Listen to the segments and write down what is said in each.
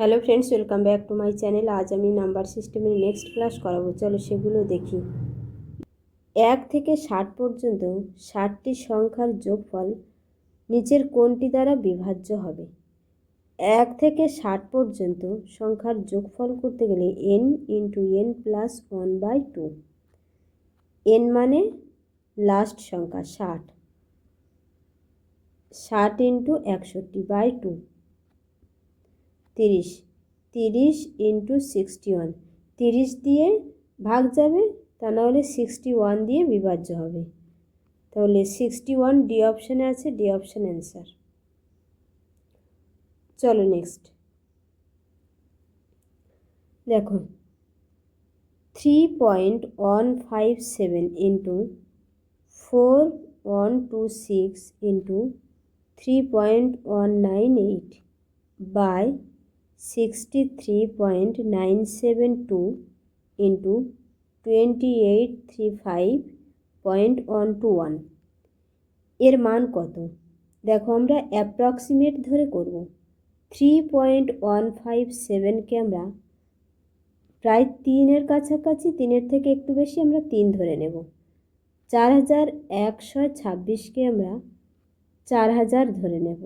Hello friends, welcome back to my channel. আজ আমি number সিস্টেমের নেক্সট ক্লাস করাবো। চলো সেগুলো দেখি। 1 থেকে 60 পর্যন্ত 60টি সংখ্যার যোগফল নিচের কোনটি দ্বারা বিভাজ্য হবে? 1 থেকে 60 পর্যন্ত সংখ্যার যোগফল করতে গেলে n into n plus 1/2। n মানে লাস্ট সংখ্যা 60, 60 ইন্টু 61/2, 30, 30 ইন্টু 61, 30 দিয়ে ভাগ যাবে, তা নাহলে 61 দিয়ে বিভাজ্য হবে। তাহলে 61 ডি অপশানে আছে, ডি অপশান অ্যান্সার। চলো নেক্সট দেখো, 3.157 ইন্টু 4126 ইন্টু 3.198 বাই 63.972 ইন্টু 2835.121 এর মান কত? দেখো, আমরা অ্যাপ্রক্সিমেট ধরে করব। 3.157কে আমরা প্রায় 3-এর কাছাকাছি, 3-এর থেকে একটু বেশি আমরা 3 ধরে নেব। 4126কে আমরা 4000 ধরে নেব।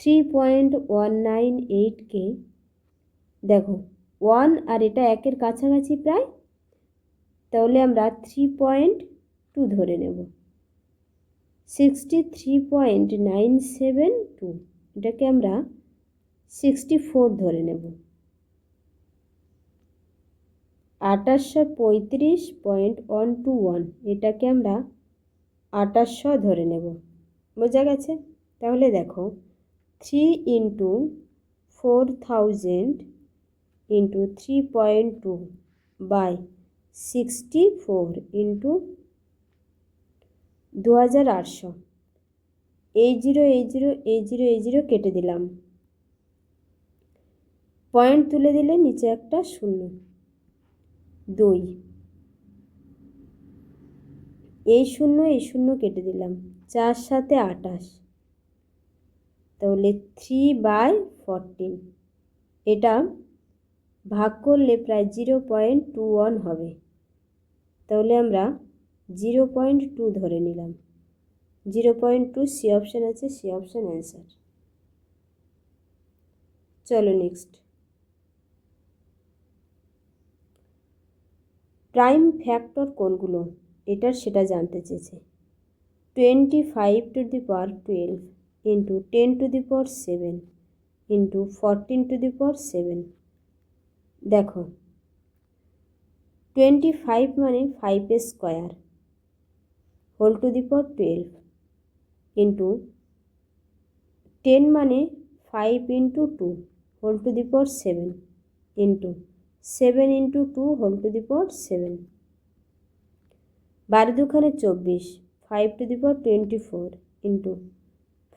3.198কে দেখো 1 আর এটা 1-এর কাছাকাছি প্রায়, তাহলে আমরা 3.2 ধরে নেব। 63.972 এটাকে আমরা 64 ধরে নেব। 2835.121 এটাকে আমরা 2800 ধরে নেব। বোঝা গেছে? তাহলে দেখো, 3 ইন্টু 4000 ইন্টু 3.2 বাই 64 ইন্টু 2800, এই জিরো কেটে দিলাম, পয়েন্ট তুলে দিলে নিচে একটা শূন্য, 2, এই শূন্য কেটে দিলাম, 4 সাথে 28, তাহলে 3/14। এটা ভাগ করলে প্রায় 0.21 হবে, তাহলে আমরা 0.2 ধরে নিলাম। 0.2 সি অপশান আছে, সি অপশান অ্যান্সার। চলো নেক্সট, প্রাইম ফ্যাক্টর কোনগুলো এটার সেটা জানতে চেয়েছে। 25 to the power 12 into 10 to the power 7 into 14 to the power 7। দেখো, 25 মানে 5 square whole to the power 12 into 10 মানে 5 into 2 whole to the power 7 into 7 into 2 whole to the power 7। 12 দুখানে 24, 5 to the power 24 into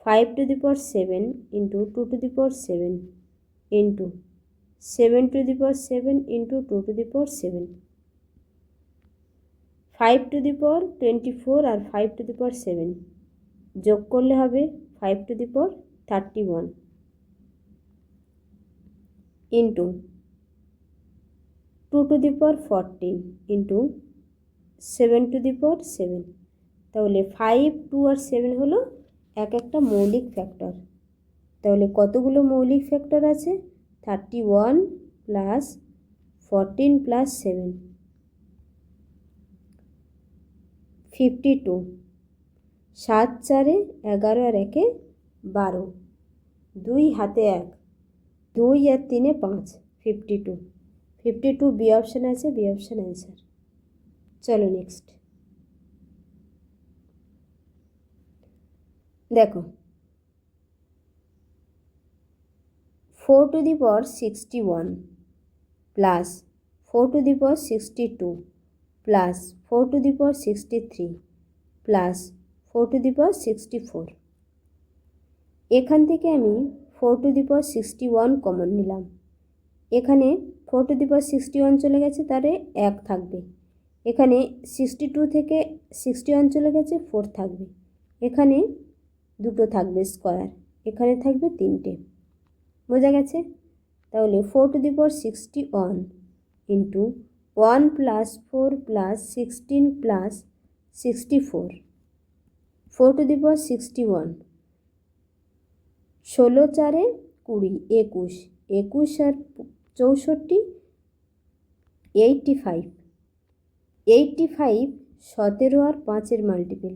5 to the power 7 into 2 to the power 7 into 7 to the power 7 into 2 to the power 7। 5 to the power 24 আর 5 to the power 7 যোগ করলে হবে 5 to the power 31 into 2 to the power 14 into 7 to the power 7। তাহলে 5, 2 আর 7 হলো এক একটা মৌলিক factor. তাহলে কতগুলো মৌলিক ফ্যাক্টর আছে? 31 প্লাস 14 প্লাস 7, 52। 7 4-এ 11 আর 1-এ 12, 2 হাতে 1, 2 আর 3-এ 5, 52। 52 বি অপশান আছে, বি অপশান অ্যান্সার। চলো নেক্সট দেখো, 4 to the power 61 plus 4 to the power 62 plus 4 to the power 63 plus 4 to the power 64। এখান থেকে আমি 4 টু দি পাওয়ার 61 কমন নিলাম। এখানে 4 টু দি পাওয়ার 61 চলে গেছে, তারে 1 থাকবে। এখানে 62 থেকে 61 চলে গেছে, 4 থাকবে। এখানে 2 থাকবে স্কোয়ার, এখানে থাকবে 3টে। বোঝা গেছে? তাহলে 4^61 ইন্টু 1 + 4 + 16 + 64, 4^61, 16 4 20, 21, 21 আর 64, 85, 85 17 আর 5-এর মাল্টিপল,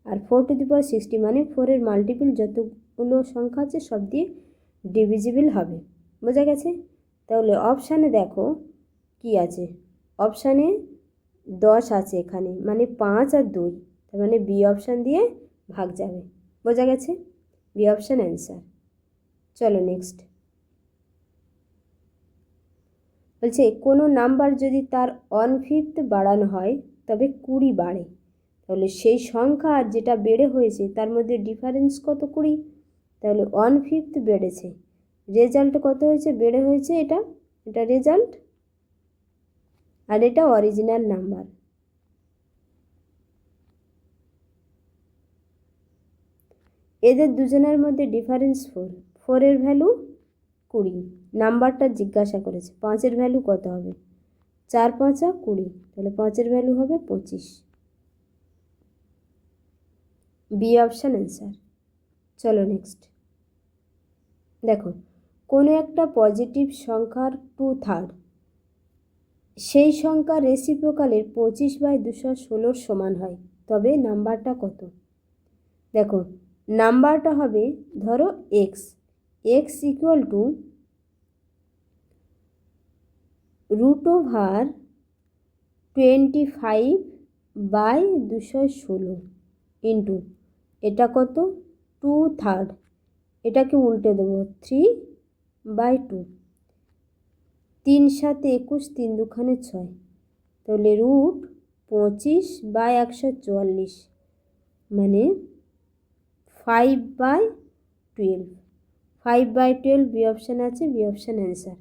আর 4^60 মানে 4-এর মাল্টিপল যতগুলো সংখ্যা আছে সব দিয়ে ডিভিজিবল হবে। বোঝা গেছে? তাহলে অপশানে দেখো কি আছে, অপশানে 10 আছে এখানে, মানে 5 আর 2, তার মানে বি অপশান দিয়ে ভাগ যাবে। বোঝা গেছে? B option answer. চলো নেক্সট। বলছে কোনো নাম্বার যদি তার 1/5 বাড়ানো হয় তবে 20 বাড়ে, তাহলে সেই সংখ্যা আর যেটা বেড়ে হয়েছে তার মধ্যে ডিফারেন্স কত? 20। তাহলে 1/5 বেড়েছে, রেজাল্ট কত হয়েছে? বেড়ে হয়েছে, এটা রেজাল্ট, আর এটা অরিজিনাল নাম্বার। এদের দুজনের মধ্যে ডিফারেন্স 4, 4-এর ভ্যালু 20, নাম্বারটা জিজ্ঞাসা করেছে 5-এর ভ্যালু কত হবে? 4 5 20, তাহলে 5-এর ভ্যালু হবে 25। B option answer. চলো নেক্সট। দেখো কোনো একটা পজিটিভ সংখ্যার 2/3 সেই সংখ্যার রেসিপ্রোকালের 25/216 সমান হয়, তবে নাম্বারটা কত? দেখো নাম্বারটা হবে, ধরো x, x equal to √25/216 into এটা কত? 2/3, এটাকে উল্টে দেবো 3/2, 3 7 21, 3 2 6, তাহলে √25/144 মানে 5/12, 5/12 বি অপশান আছে, বি অপশান অ্যান্সার।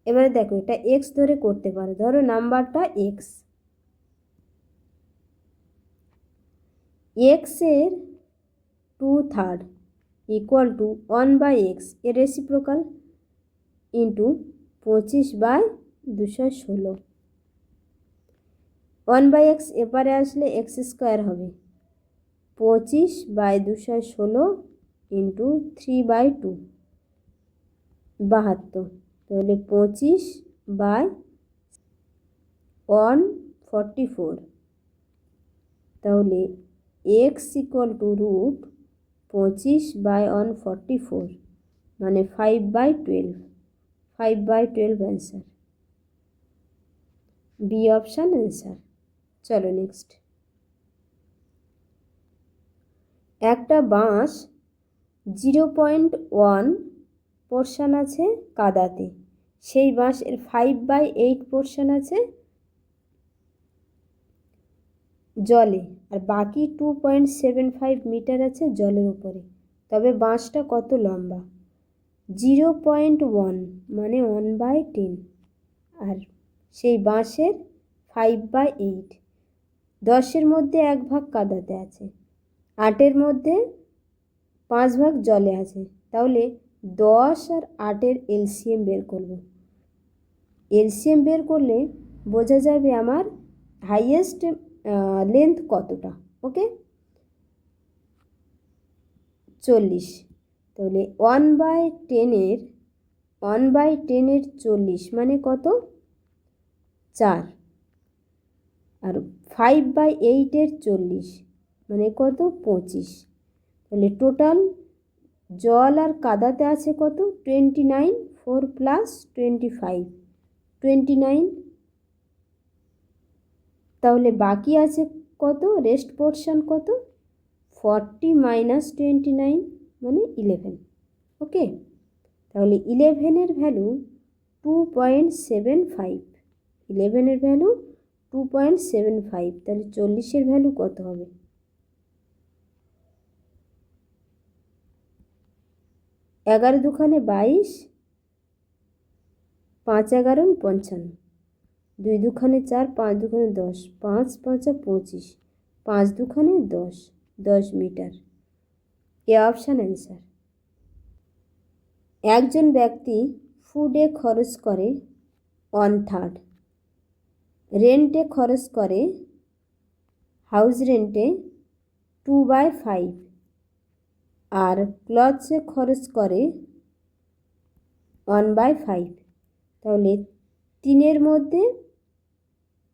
এবারে দেখো এটা এক্স ধরে করতে পারো, ধরো নাম্বারটা এক্স, এক্সের 2/3 ইকুয়াল টু 1/x এর রেসিপ্রোকাল ইন্টু 25/216, 1/x এপারে আসলে এক্স স্কোয়ার হবে, 25/216 ইন্টু 3/2, 72, তাহলে 25/144, তাহলে এক্স ইকুয়াল টু √25/144 মানে 5/12, 5/12 অ্যান্সার। B option answer. চলো নেক্সট। একটা বাঁশ 0.1 পোর্শন আছে কাদাতে, সেই বাঁশের 5/8 পোর্শন আছে জলে, আর বাকি 2.75 মিটার আছে জলের উপরে, তবে বাঁশটা কত লম্বা? 0.1 মানে 1/10, আর সেই বাঁশের 5/8, 10-এর মধ্যে 1 ভাগ কাদাতে আছে, 8-এর মধ্যে 5 ভাগ জলে আছে, তাহলে 10 আর 8-এর এলসিএম বের করব। এলসিএম বের করলে বোঝা যাবে আমার হাইয়েস্ট লেন্থ কতটা। ওকে, 40, তাহলে 1/10-এর 40 মানে কত? 4, আর 5/8-এর 40 মানে কত? 25, তাহলে টোটাল জল আর কাদাতে আছে কত? 29, 4 + 25, 29, তাহলে বাকি আছে কত? রেস্ট পোর্শন কত? 40 - 29 মানে 11। ওকে, তাহলে 11-এর ভ্যালু 2.75, 11-এর ভ্যালু 2.75, তাহলে 40-এর ভ্যালু কত হবে? 11 2 22, 5 11 55, 2 2 4, 5 2 10, 5 5 25, 5 2 10 মিটার। A option answer. একজন ব্যক্তি ফুডে খরচ করে 1/3, রেন্টে খরচ করে, হাউস রেন্টে 2/5, আর ক্লথসে খরচ করে 1/5। তাহলে 3-এর মধ্যে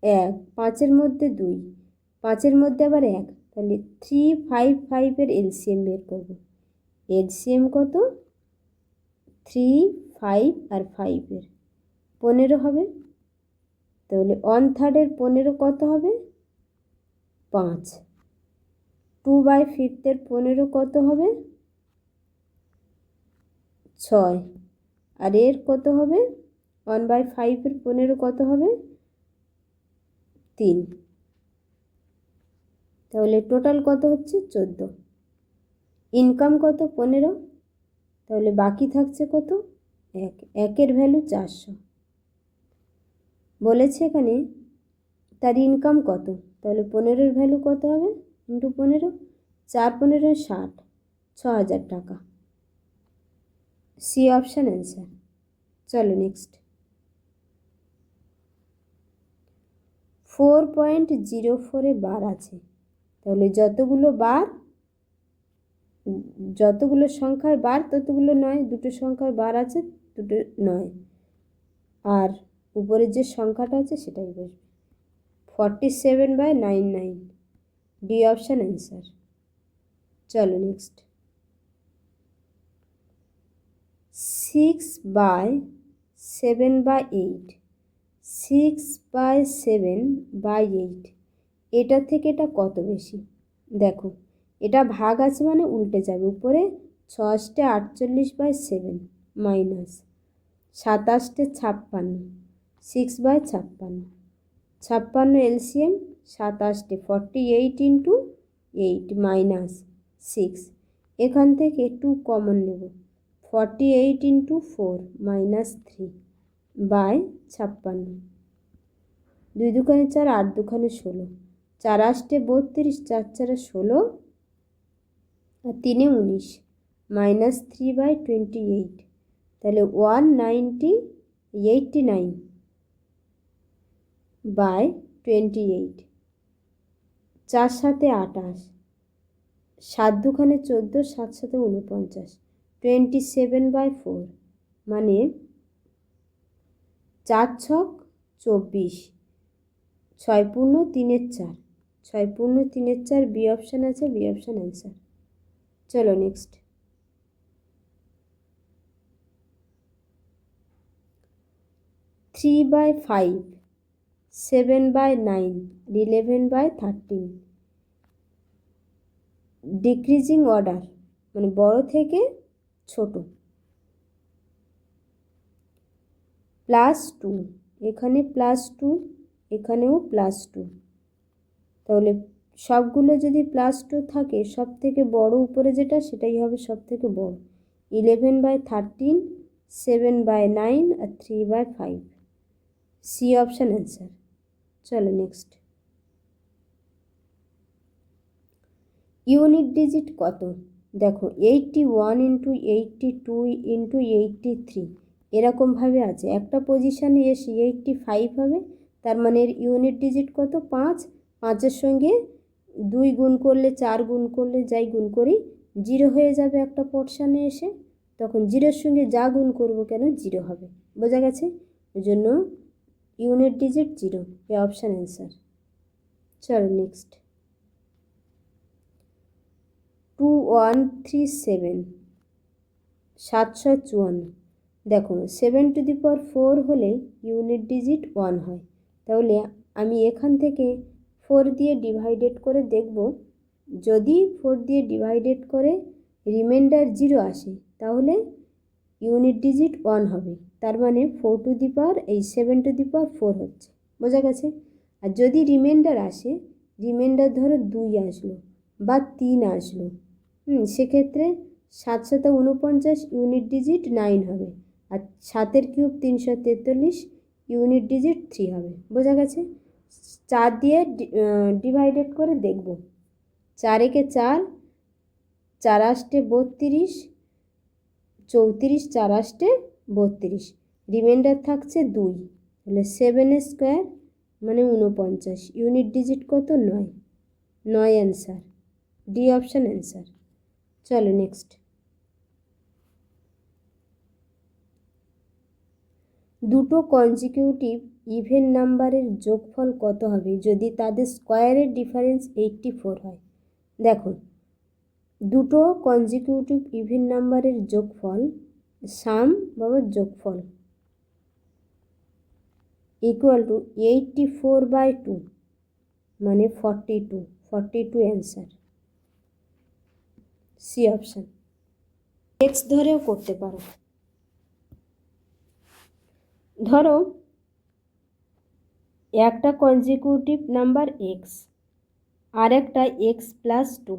1, 5-এর মধ্যে 2, 5-এর মধ্যে আবার 1, তাহলে 3, 5, 5-এর এলসিএম বের করব। এলসিএম কত? 3, 5 আর 5-এর 15 হবে। তাহলে 1/3-এর 15 কত হবে? 5। 2/5-এর 15 কত হবে? 6। আর এর কত হবে? 1/5-এর 15 কত হবে? 3। তাহলে টোটাল কত হচ্ছে? 14। ইনকাম কত? 15। তাহলে বাকি থাকছে কত? 1। 1-এর ভ্যালু 400। বলেছে এখানে তার ইনকাম কত, তাহলে 15-এর ভ্যালু কত হবে? ইন্টু 15, 4 15 60, 6000 টাকা। C option answer. চলো নেক্সট। 4.04-এ বার আছে, তাহলে যতগুলো সংখ্যায় বার ততগুলো নয়, দুটো সংখ্যায় বার আছে, দুটো নয়, আর উপরের যে সংখ্যাটা আছে সেটাই বসবে। 47/99, ডি অপশান অ্যান্সার। চলো নেক্সট। 6/7/8, 6/7/8, এটা থেকে এটা কত বেশি? দেখো এটা ভাগ আছে মানে উল্টে যাবে, উপরে 6 48/7 মাইনাস 27 56, 6/56, 56 এলসিএম 27, 48 ইন্টু 8 মাইনাস 6, এখান থেকে 2 কমন নেব, 48 ইন্টু 4 মাইনাস 3/56, 2 দুখানে 4, 8 দুখানে 16, 4 8 32, 4 4 16, আর 3 19, মাইনাস 3/28, তাহলে 189/28, 4 7 28, 7 দুখানে 14, 7 7 49, 27/4, মানে 4 ছক 24, 6 পূর্ণ 3-এর 4, 6 পূর্ণ 3-এর 4, বি অপশান আছে, বি অপশান অ্যান্সার। চলো নেক্সট। 3/5, 7/9, 11/13, ডিক্রিজিং অর্ডার, মানে বড় থেকে ছোট। +2, এখানে +2, এখানেও +2, তাহলে সবগুলো যদি +2 থাকে, সব থেকে বড় উপরে যেটা সেটাই হবে সব থেকে বড়। 11/13, 7/9 আর 3/5, সি অপশান অ্যান্সার। চলো নেক্সট। ইউনিট ডিজিট কত? দেখো 81 ইন্টু 82 ইন্টু 83 এরকমভাবে আছে, একটা পজিশানে এসে 85 হবে, তার মানে এর ইউনিট ডিজিট কত? 5। 5-এর সঙ্গে 2 গুণ করলে, 4 গুণ করলে, যাই গুণ করি 0 হয়ে যাবে একটা পোর্শানে এসে, তখন 0-এর সঙ্গে যা গুণ করব কেন 0 হবে, বোঝা গেছে? ওই জন্য unit digit 0, A option answer. চলো নেক্সট। 2137, 754, দেখো 7^4 হলে ইউনিট ডিজিট 1 হয়, তাহলে আমি এখান থেকে 4 দিয়ে ডিভাইডেড করে দেখব, যদি 4 দিয়ে ডিভাইডেড করে রিমাইন্ডার 0 আসে তাহলে ইউনিট ডিজিট 1 হবে, তার মানে 7^4 হচ্ছে, বোঝা গেছে? আর যদি রিমাইন্ডার আসে, রিমাইন্ডার ধরো 2 আসলো বা 3 আসলো, সেক্ষেত্রে 7 7 49, ইউনিট ডিজিট 9 হবে, আর 7-এর কিউব 343, ইউনিট ডিজিট 3 হবে, বোঝা গেছে? 4 দিয়ে ডিভাইডেড করে দেখব, 4 একে 4, 4 8 32, 34 4 8 32, রিমাইন্ডার থাকছে 2, তাহলে 7 স্কোয়ার মানে 49, ইউনিট ডিজিট কত 9, 9 অ্যান্সার, ডি অপশান অ্যান্সার। চলো নেক্সট। দুটো কনজিকিউটিভ ইভেন নাম্বারের যোগফল কত হবে যদি তাদের স্কোয়ারের ডিফারেন্স 84 হয়? দেখো, দুটো কনজিকিউটিভ ইভেন নাম্বারের যোগফল, সাম বা যোগফল, ইকুয়াল টু 84/2 মানে 42, 42 অ্যান্সার, সি অপশান। এক্স ধরেও করতে পারো। ধরো একটা কনজিকিউটিভ নাম্বার এক্স আর একটা x+2,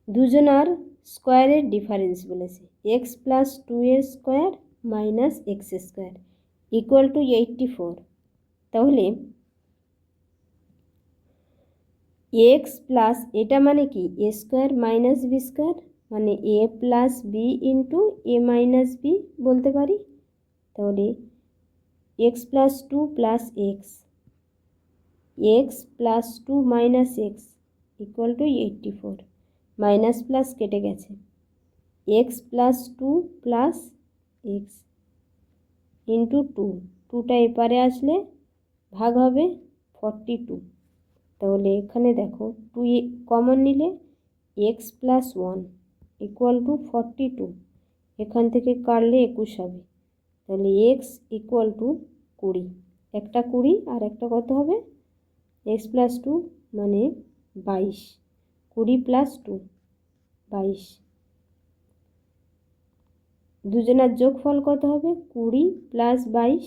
দুজনার স্কোয়ারের ডিফারেন্স বলেছে, x+2 এর square minus x square equal to 84। তাহলে এক্স প্লাস এটা মানে কি এ স্কোয়ার মাইনাস বি স্কোয়ার, মানে এ প্লাস বি ইন্টু এ মাইনাস বি বলতে পারি। তাহলে x+2 plus x+2 minus x equal to 84, minus plus কেটে গেছে, x+2 প্লাস এক্স ইন্টু 2, 2টা এপারে আসলে ভাগ হবে 42। তাহলে এখানে দেখো 2 কমন নিলে x+1 ইকুয়াল টু 42, এখান থেকে কাটলে 21 হবে। তাহলে x ইকুয়াল টু 20, একটা 20 আর একটা কত হবে x+2 মানে 22, 20 প্লাস 2 22, দুজনার যোগফল কত হবে 20 প্লাস 22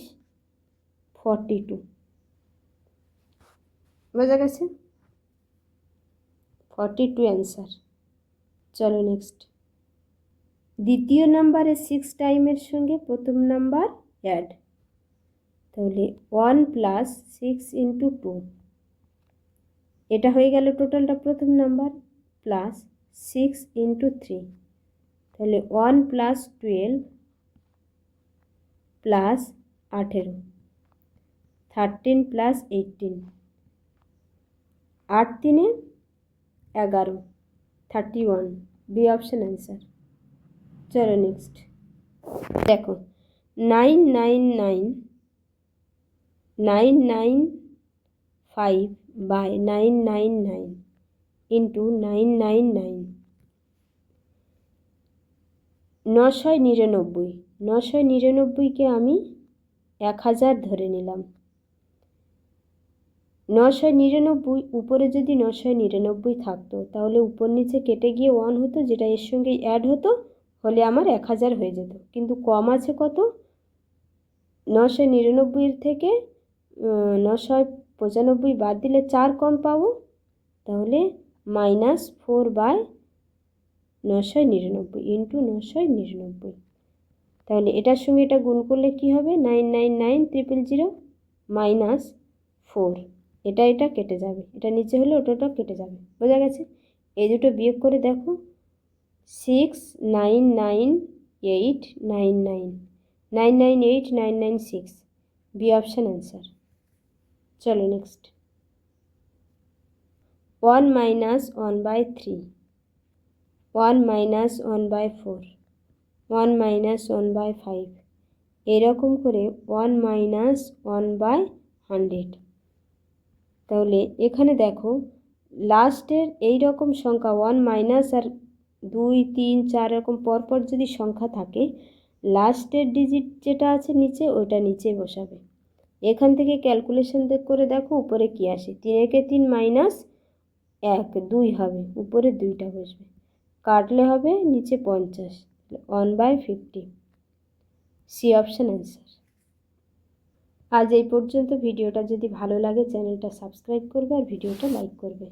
42, বোঝা গেছে, 42 অ্যান্সার। চলো নেক্সট। দ্বিতীয় নাম্বারে 6 টাইমের সঙ্গে প্রথম নাম্বার অ্যাড, তাহলে 1 প্লাস 6 ইন্টু 2, এটা হয়ে গেল টোটালটা প্রথম নাম্বার, প্লাস 6 ইন্টু 3, তাহলে 1 plus 12 plus 18, 13 plus 18, 8 3 11, 31, B option answer. চলো নেক্সট। দেখো 999,995/999 ইন্টু 999, 999, 999কে আমি 1000 ধরে নিলাম। 999 উপরে যদি 999 থাকতো তাহলে উপর নিচে কেটে গিয়ে 1 হতো, যেটা এর সঙ্গে অ্যাড হতো, হলে আমার 1000 হয়ে যেত। কিন্তু কম আছে কত, 999 থেকে 995 বাদ দিলে 4 কম পাবো, তাহলে -4/999 ইন্টু 999। তাহলে এটার সঙ্গে এটা গুণ করলে কি হবে 999,000 মাইনাস 4, এটা কেটে যাবে, এটা নিচে হলে ওটা কেটে যাবে, বোঝা গেছে। এই দুটো বিয়োগ করে দেখো 6,998,999, 998,996, বি অপশান অ্যান্সার। চলো নেক্সট। 1 মাইনাস 1/3, 1 মাইনাস 1/4, 1 মাইনাস 1/5, এরকম করে 1 মাইনাস 1/100। তাহলে এখানে দেখো লাস্টের এই রকম সংখ্যা 1 মাইনাস আর 2 3 4 এরকম পরপর যদি সংখ্যা থাকে, লাস্টের ডিজিট যেটা আছে নিচে ওইটা নিচে বসাবে। এখান থেকে ক্যালকুলেশন করে দেখো উপরে কি আসে, 3 × 3 মাইনাস 1 2 হবে, উপরে 2টা বসবে, কাটলে হবে নিচে 50, 1/50, সি অপশান অ্যান্সার। আজ এই পর্যন্ত। ভিডিওটা যদি ভালো লাগে চ্যানেলটা সাবস্ক্রাইব করবে আর ভিডিওটা লাইক করবে।